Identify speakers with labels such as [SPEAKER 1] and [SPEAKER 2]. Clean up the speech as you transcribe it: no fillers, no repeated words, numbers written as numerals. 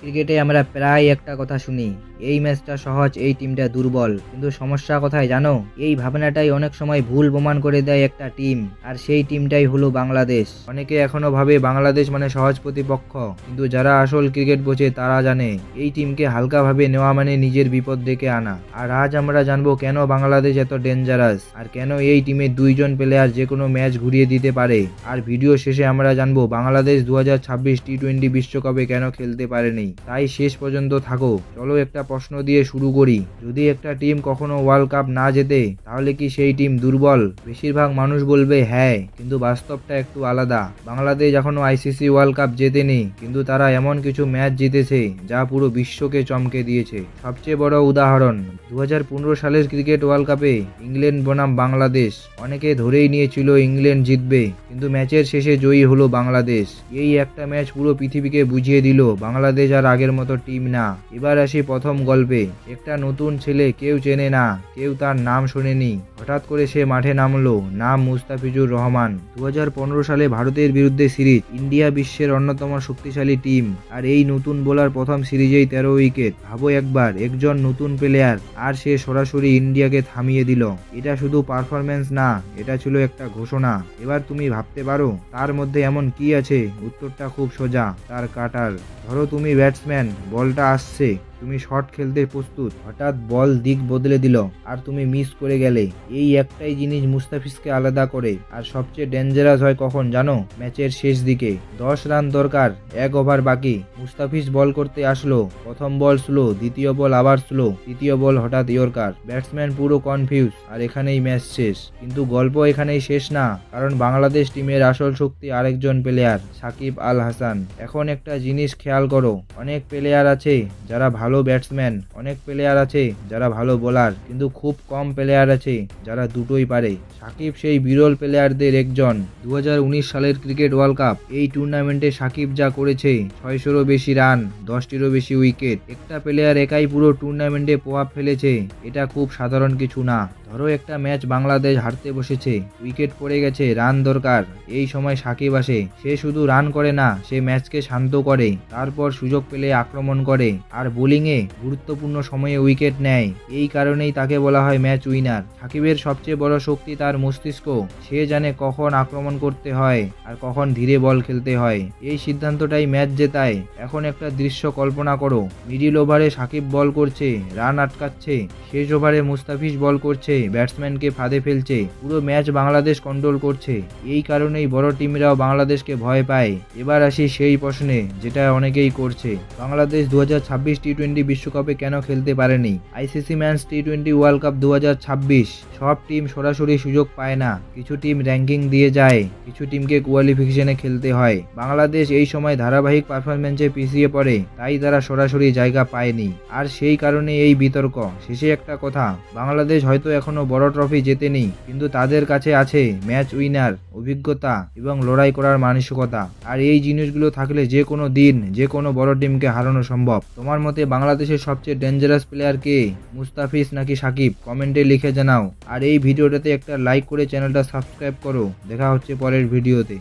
[SPEAKER 1] ক্রিকেটে আমরা প্রায় একটা কথা শুনি, এই ম্যাচটা সহজ, এই টিমটা দুর্বল। কিন্তু সমস্যা কোথায় জানো? এই ভাবনাটাই অনেক সময় ভুল প্রমাণ করে দেয় একটা টিম, আর সেই টিমটাই হলো বাংলাদেশ। অনেকে এখনো ভাবে বাংলাদেশ মানে সহজ প্রতিপক্ষ, কিন্তু যারা আসল ক্রিকেট বোঝে তারা জানে এই টিমকে হালকাভাবে নেওয়া মানে নিজের বিপদ ডেকে আনা। আর আজ আমরা জানবো কেন বাংলাদেশ এত ডেঞ্জারাস, আর কেন এই টিমের দুইজন প্লেয়ার যে কোনো ম্যাচ ঘুরিয়ে দিতে পারে। আর ভিডিও শেষে আমরা জানবো বাংলাদেশ 2026 টি-20 বিশ্বকাপে কেন খেলতে পারেনি। তাই শেষ পর্যন্ত থাকো। চলো একটা প্রশ্ন দিয়ে শুরু করি, যদি একটা টিম কখনো ওয়ার্ল্ড কাপ না জেতে তাহলে কি সেই টিম দুর্বল? বেশিরভাগ মানুষ বলবে হ্যাঁ, কিন্তু বাস্তবটা একটু আলাদা। বাংলাদেশ এখনো আইসিসি ওয়ার্ল্ড কাপ জেতেনি, কিন্তু তারা এমন কিছু ম্যাচ জিতেছে যা পুরো বিশ্বকে চমকে দিয়েছে। সবচেয়ে বড় উদাহরণ 2015 সালের ক্রিকেট ওয়ার্ল্ড কাপে ইংল্যান্ড বনাম বাংলাদেশ। অনেকে ধরেই নিয়েছিল ইংল্যান্ড জিতবে, কিন্তু ম্যাচের শেষে জয়ী হলো বাংলাদেশ। এই একটা ম্যাচ পুরো পৃথিবীকে বুঝিয়ে দিল বাংলাদেশ আর আগের মতো টিম না। এবার আসি প্রথম গল্পে। একটা নতুন ছেলে, কেউ চেনে না, কেউ তার নাম শোনেনি, হঠাৎ করে সে মাঠে নামলো। নাম মুস্তাফিজুর রহমান। 2015 সালে ভারতের বিরুদ্ধে সিরিজ। ইন্ডিয়া বিশ্বের অন্যতম শক্তিশালী টিম, আর এই নতুন বোলার প্রথম সিরিজেই 13 উইকেট। ভাবো একবার, একজন নতুন প্লেয়ার, আর সে সরাসরি ইন্ডিয়াকে থামিয়ে দিল। এটা শুধু পারফরম্যান্স না, এটা ছিল একটা ঘোষণা। এবার তুমি ভাবতে পারো তার মধ্যে এমন কি আছে? উত্তরটা খুব সোজা, তার কাটার। ধরো তুমি ব্যাটসম্যান, বলটা আসছে, তুমি শট খেলতে প্রস্তুত, হঠাৎ বল দিক বদলে দিল আর তুমি মিস করে গেলে। এই একটাই জিনিস মুস্তাফিজকে আলাদা করে। আর সবচেয়ে ডেঞ্জারাস হয় কখন জানো? ম্যাচের শেষ দিকে 10 রান দরকার, 1 ওভার বাকি, মুস্তাফিজ বল করতে আসলো। প্রথম বল স্লো, দ্বিতীয় বল আবার স্লো, তৃতীয় বল হঠাৎ ইয়র্কার। ব্যাটসম্যান পুরো কনফিউজ, আর এখানেই ম্যাচ শেষ। কিন্তু গল্প এখানেই শেষ না, কারণ বাংলাদেশ টিমের আসল শক্তি আরেকজন প্লেয়ার, সাকিব আল হাসান। এখন একটা জিনিস খেয়াল করো, অনেক প্লেয়ার আছে যারা ভালো ব্যাটসম্যান, অনেক প্লেয়ার আছে যারা ভালো বোলার, কিন্তু খুব কম প্লেয়ার আছে যারা দুটোই পারে। সাকিব সেই বিরল প্লেয়ারদের একজন। 2019 সালের ক্রিকেট ওয়ার্ল্ড কাপ, এই টুর্নামেন্টে সাকিব যা করেছে, 600-রও বেশি রান, 10টিরও বেশি উইকেট। একটা প্লেয়ার একাই পুরো টুর্নামেন্টে প্রভাব ফেলেছে, এটা খুব সাধারণ কিছু না। ধরো একটা ম্যাচ বাংলাদেশ হারতে বসেছে, উইকেট পড়ে গেছে, রান দরকার। এই সময় সাকিব আসে, সে শুধু রান করে না, সে ম্যাচকে শান্ত করে, তারপর সুযোগ পেলে আক্রমণ করে, আর বোলিংয়ে গুরুত্বপূর্ণ সময়ে উইকেট নেয়। এই কারণেই তাকে বলা হয় ম্যাচ উইনার। সাকিবের সবচেয়ে বড় শক্তি তার মস্তিষ্ক। সে জানে কখন আক্রমণ করতে হয় আর কখন ধীরে বল খেলতে হয়। এই সিদ্ধান্তটাই ম্যাচ জেতায়। এখন একটা দৃশ্য কল্পনা করো, মিডিল ওভারে সাকিব বল করছে, রান আটকাচ্ছে, শেষ ওভারে মুস্তাফিজ বল করছে, ব্যাটসম্যানকে ফাঁদে ফেলছে, পুরো ম্যাচ বাংলাদেশ কন্ট্রোল করছে। এই কারণেই বড় টিমরাও বাংলাদেশকে ভয় পায়। এবার আসি সেই প্রশ্নে যেটা অনেকেই করছে, বাংলাদেশ 2026 টি-20 বিশ্বকাপে কেন খেলতে পারেনি? আইসিসি মেন্স টি-20 ওয়ার্ল্ড কাপ 2026 সব টিম সরাসরি সুযোগ পায় না। কিছু টিম র্যাঙ্কিং দিয়ে যায়, কিছু টিমকে কোয়ালিফিকেশনে খেলতে হয়। বাংলাদেশ এই সময় ধারাবাহিক পারফরমেন্সে পিছিয়ে পড়ে, তাই তারা সরাসরি জায়গা পায়নি। আর সেই কারণে এই বিতর্ক। শেষে একটা কথা, বাংলাদেশ হয়তো এখনো বড় ট্রফি জেতেনি, কিন্তু তাদের কাছে আছে ম্যাচ উইনার, অভিজ্ঞতা এবং লড়াই করার মানসিকতা। আর এই জিনিসগুলো থাকলে যে কোনো দিন যে কোনো বড় টিমকে হারানো সম্ভব। তোমার মতে বাংলাদেশের সবচেয়ে ডেঞ্জারাস প্লেয়ার কে, মুস্তাফিজ নাকি সাকিব? কমেন্টে লিখে জানাও। আর এই ভিডিওটাতে একটা লাইক করে চ্যানেলটা সাবস্ক্রাইব করো। দেখা হচ্ছে পরের ভিডিওতে।